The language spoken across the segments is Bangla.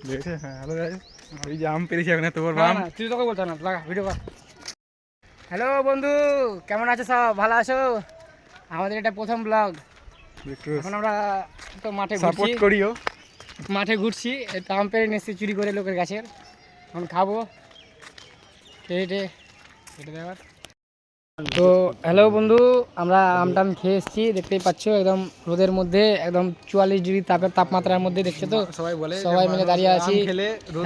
দেখেছে? হ্যাঁ, হ্যালো গাইস, এই যে আম পেরেছি এখন এত বড় আম। তুই তোকে বলতে না, লাগা ভিডিও কর। হ্যালো বন্ধু, কেমন আছো? সব ভালো আছো? আমাদের এটা প্রথম ব্লগ। এখন আমরা তো মাঠে সাপোর্ট ঘুরছি, করিও। মাঠে ঘুরছি, এটা আম পেরে নিচ্ছি চুরি করে লোকের গাছের। এখন খাবো এটা দেওয়ার। তো হ্যালো বন্ধু, আমরা আমটাম খেয়ে এসেছি, দেখতেই পাচ্ছ একদম রোদের মধ্যে, একদম 44 ডিগ্রি তাপমাত্রার মধ্যে, দেখছো তো সবাই মিলে দাঁড়িয়ে আছি।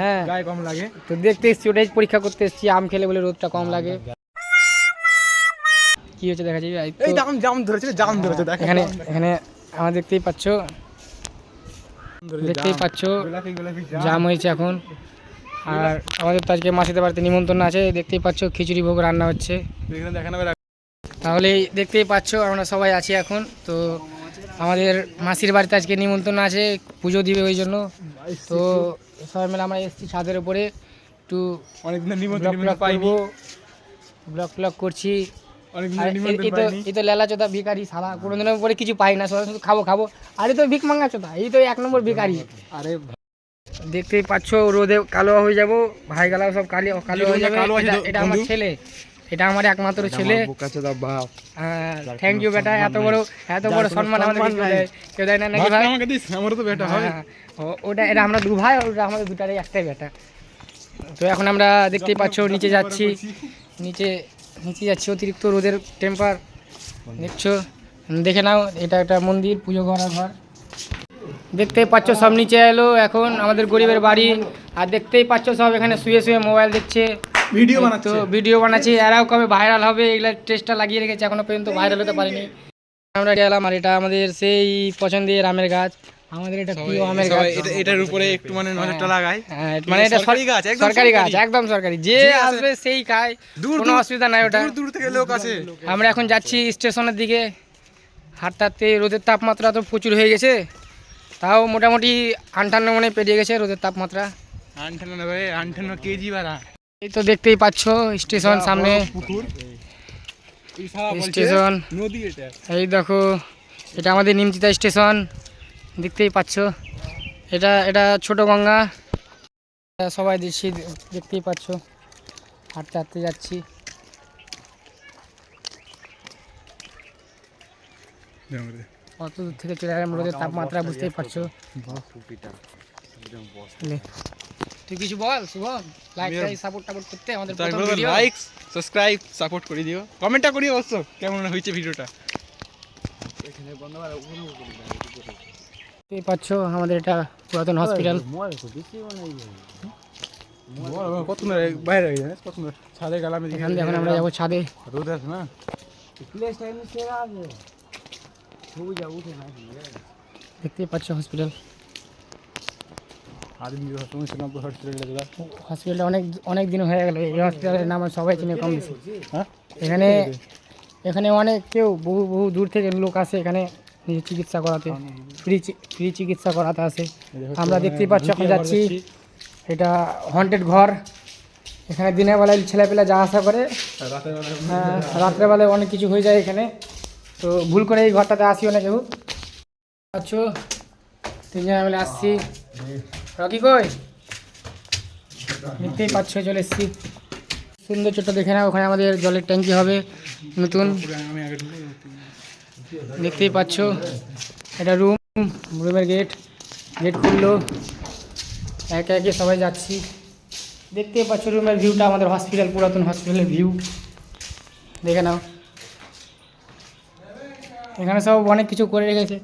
হ্যাঁ, গায়ে কম লাগে। তো দেখতে এসেছি, ওটাই পরীক্ষা করতে এসেছি, আম খেলে বলে রোদটা কম লাগে। কি হচ্ছে দেখা যাবে। এই জাম ধরেছে, জাম ধরেছে দেখ। এখানে এখানে আমরা দেখতেই পাচ্ছ জাম হয়েছে এখন। আর আমাদের তো আজকে মাসিতে বাড়িতে নিমন্ত্রণ আছে, দেখতেই পাচ্ছ খিচুড়ি ভোগ রান্না হচ্ছে। তাহলে দেখতেই পাচ্ছ আমরা সবাই আছি এখন। তো আমাদের মাসির বাড়িতে আজকে নিমন্ত্রণ আছে, পুজো দিবে ওই জন্য। তো সবাই মিলে আমরা এসেছি ছাদের উপরে, একটু ব্লগ ট্লগ করছি। এই তো লেলা চোদা ভিখারি সারা, কোনোদিনের পরে কিছু পাই না, শুধু খাবো খাবো। আর এই তো ভিক মাঙ্গা চোদা, এই তো 1 নম্বর ভিখারি। আরে দেখতেই পাচ্ছ রোদে কালো হয়ে যাবো, ভাই গালাও সব কালো হয়ে যাবে। এটা আমার ছেলে, এটা আমার একমাত্র ছেলে। থ্যাংক ইউ বেটা, এত বড় সম্মান আমাদের কেউ দেয় না নাকি ভাই? ওটা এটা আমরা 2 ভাই, ওটা আমাদের দুটারই একটাই বেটা। তো এখন আমরা দেখতেই পাচ্ছ নিচে যাচ্ছি, নিচে যাচ্ছি। অতিরিক্ত রোদের টেম্পার দেখছো, দেখে নাও। এটা একটা মন্দির, পুজো করার ঘর। দেখতেই পাচ্ছ সব নিচে এলো এখন, আমাদের গরিবের বাড়ি। আর দেখতেই পাচ্ছ সব এখানে শুয়ে শুয়ে মোবাইল দেখছে, ভিডিও বানাচ্ছে। এরাও কবে ভাইরাল হবে, এগুলা টেস্টটা লাগিয়ে রেখেছে, এখনো পর্যন্ত ভাইরাল হতে পারেনি। আমরা গেলাম, আর এটা আমাদের সেই পছন্দের আমের গাছ, আমাদের এটা প্রিয় আমের গাছ। এটার উপরে একটু মানে নজরটা লাগাই। হ্যাঁ, মানে এটা সরকারি গাছ, একদম সরকারি, যে আসবে সেই খায়, কোনো অসুবিধা নাই। ওটা দূর থেকে লোক আসে। আমরা এখন যাচ্ছি স্টেশনের দিকে হাঁটতে। রোদের তাপমাত্রা তো প্রচুর হয়ে গেছে, তাও মোটামুটি 58 মনে পেরিয়ে গেছে রোদের তাপমাত্রা। 58 কেজি বাড়া। এই তো দেখতেই পাচ্ছ স্টেশন সামনে, স্টেশন নদী। এটা এই দেখো, এটা আমাদের নিমতিতা স্টেশন, দেখতেই পাচ্ছ। এটা ছোট গঙ্গা, সবাই দিচ্ছি, দেখতেই পাচ্ছ। হাঁটতে হাঁটতে যাচ্ছি। কত দূর থেকে চলে এলাম, রোদের তাপমাত্রা বুঝতেই পারছো। তুই কিছু বল শুভম, লাইক সাপোর্ট করতে আমাদের প্রথম ভিডিও, লাইক সাবস্ক্রাইব সাপোর্ট করে দিও, কমেন্টটা করিও অবশ্য কেমন হয়েছে ভিডিওটা। দেখতেই পাচ্ছ আমাদের এটা পুরাতন হসপিটাল। কত বাইরে কত ছাদে গেলাম, এখন আমরা যাবো ছাদে। রোদ আছে না। দেখতেই পাচ্ছ হসপিটাল, হসপিটালটা অনেক দিন হয়ে গেল। এই হসপিটালের নাম সবাই চিনে কম বেশি। এখানে অনেক কেউ বহু দূর থেকে লোক আসে এখানে নিজের চিকিৎসা করাতে, ফ্রি চিকিৎসা করাতে আসে। আমরা দেখতেই পাচ্ছি এখন যাচ্ছি, এটা হন্টেড ঘর। এখানে দিনের বেলায় ছেলেপেলে যা আসা করে, রাত্রেবেলায় অনেক কিছু হয়ে যায় এখানে। তো ভুল করে এই ঘরটাতে আসিও না কেউ। আচ্ছা, 3 জন মিলে আসছি। রকি কই? দেখতেই পাচ্ছ চলে এসছি। সুন্দর ছোট্ট দেখে না, ওখানে আমাদের জলের ট্যাঙ্কি হবে নতুন, দেখতেই পাচ্ছ। এটা রুমের গেট খুললো, একে একে সবাই যাচ্ছি। দেখতেই পাচ্ছ রুমের ভিউটা, আমাদের হসপিটাল, পুরাতন হসপিটালের ভিউ দেখে নাও। এখানে সব অনেক কিছু করে রেখেছে।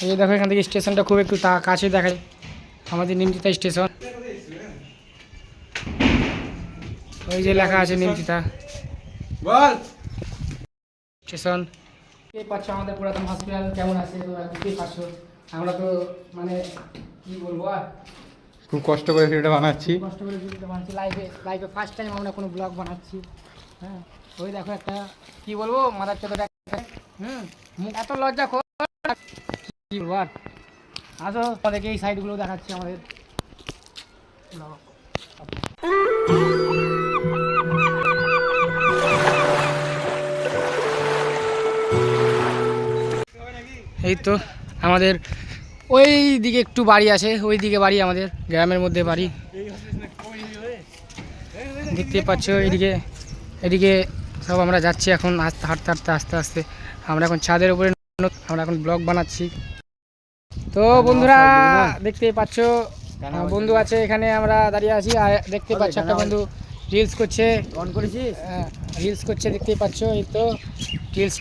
এই দেখো, এখান থেকে স্টেশনটা খুব একটু কাছে দেখায়, আমাদের নিমতিতা স্টেশন। ওই যে লেখা আছে নিমতিতা স্টেশন। দেখতেই পাচ্ছ আমাদের পুরাতন হসপিটাল কেমন আছে, তো দেখতেই পাচ্ছ। আমরা তো মানে কি বলবো, আর খুব কষ্ট করে ভিডিওটা বানাচ্ছি, লাইভে ফার্স্ট টাইম আমরা কোনো ব্লগ বানাচ্ছি। হ্যাঁ, ওই দেখো একটা কি বলবো, মাদার চোদা এত লজ্জা খোর, কি বলবো আর। আসো তাদেরকে এই সাইডগুলো দেখাচ্ছি আমাদের। এই তো আমাদের ওই দিকে একটু বাড়ি আছে, ওই দিকে বাড়ি, আমাদের গ্রামের মধ্যে বাড়ি। দেখতেই পাচ্ছ এদিকে এদিকে সব আমরা যাচ্ছি এখন হাঁটতে হাঁটতে আস্তে আস্তে। আমরা এখন ছাদের উপরে, আমরা এখন ব্লগ বানাচ্ছি। তো বন্ধুরা দেখতেই পাচ্ছ বন্ধু আছে এখানে, আমরা দাঁড়িয়ে আছি। আর দেখতেই পাচ্ছ একটা বন্ধু রিলস করছে, অন করেছিস? রিলস করছে দেখতেই পাচ্ছ। এই তো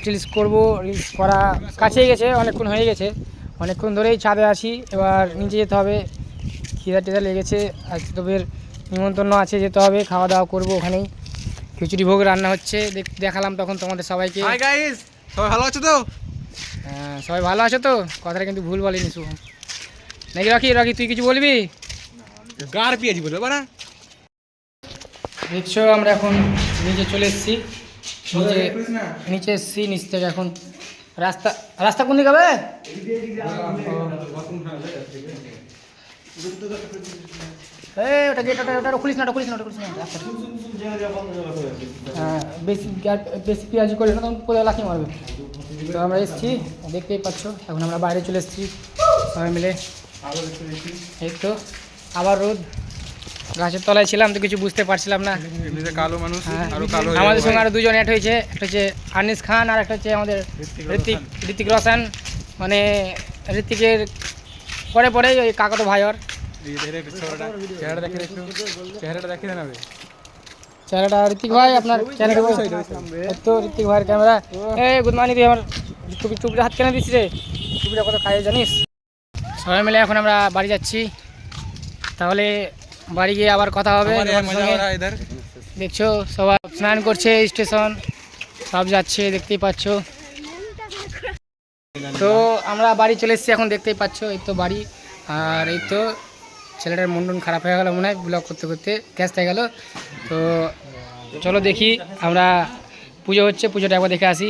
রিলস করবো, রিলস করা কাছেই গেছে, অনেকক্ষণ হয়ে গেছে, অনেকক্ষণ ধরেই ছাদে আছি। এবার নিচে যেতে হবে, খিদা টিদা লেগেছে, আজ তোদের নিমন্ত্রণ আছে, যেতে হবে, খাওয়া দাওয়া করবো ওখানেই। খিচুড়ি ভোগ রান্না হচ্ছে, দেখালাম তখন তোমাদের সবাইকে। হাই গাইস, সবাই ভালো আছো তো? সবাই ভালো আছো তো? কথাটা কিন্তু ভুল বলিনি শুভম নাকি? রকি তুই কিছু বলবি? গার পেঁয়াজি বলবে বাড়া। দেখছো আমরা এখন নিচে চলে এসেছি, নিচে এসেছি, নিচ থেকে এখন রাস্তা কোন দিকে হবে? ওটা গেট, ওটা খুলিস না, হ্যাঁ বেশি পেঁয়াজি করি না, তখন কোথাও লাথি মারবে। তো আমরা এসেছি, দেখতেই পাচ্ছ, এখন আমরা বাইরে চলে এসেছি সবাই মিলে। এই তো আবার রোদ, গাছের তলায় ছিলাম তো কিছু বুঝতে পারছিলাম না। কালো মানুষ, হ্যাঁ, আরো কালো। আমাদের সঙ্গে আরো দুজন অ্যাড হয়েছে, একটা হচ্ছে আনিস খান আর একটা হচ্ছে আমাদের ঋতিক রোশন। মানে ঋতিকের পরে ওই কাকাতো ভাই ওর। চেহারাটা ঋতিক ভাই, আপনার চেহারাটা তো ঋতিক ভাইয়ের ক্যামেরা। গুড মর্নিং, তুই আমার টুপিটা হাত কেন দিস রে? টুপিটা কত খাই জানিস? সবাই মিলে এখন আমরা বাড়ি যাচ্ছি, তাহলে বাড়ি গিয়ে আবার কথা হবে। দেখছো সবাই স্নান করছে, স্টেশন সব যাচ্ছে, দেখতেই পাচ্ছ। তো আমরা বাড়ি চলে এসেছি এখন, দেখতেই পাচ্ছ, এই তো বাড়ি। আর এই তো ছেলেটার মন খারাপ হয়ে গেল মনে হয়, ব্লগ করতে করতে গ্যাস হয়ে গেল। তো চলো দেখি, আমরা পুজো হচ্ছে, পুজোটা একবার দেখে আসি।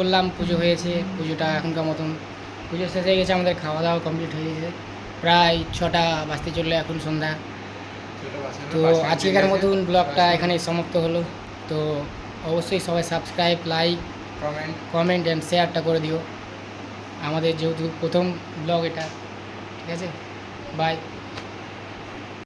বললাম পুজো হয়েছে, পুজোটা এখনকার মতন পুজো শেষ হয়ে গেছে, আমাদের খাওয়া দাওয়া কমপ্লিট হয়ে গেছে, প্রায় 6টা বাজতে চললে, এখন সন্ধ্যা। তো আজকের মতন ব্লগটা এখানে সমাপ্ত হলো। তো অবশ্যই সবাই সাবস্ক্রাইব, লাইক, কমেন্ট অ্যান্ড শেয়ারটা করে দিও, আমাদের যেহেতু প্রথম ব্লগ এটা। ঠিক আছে, বাই।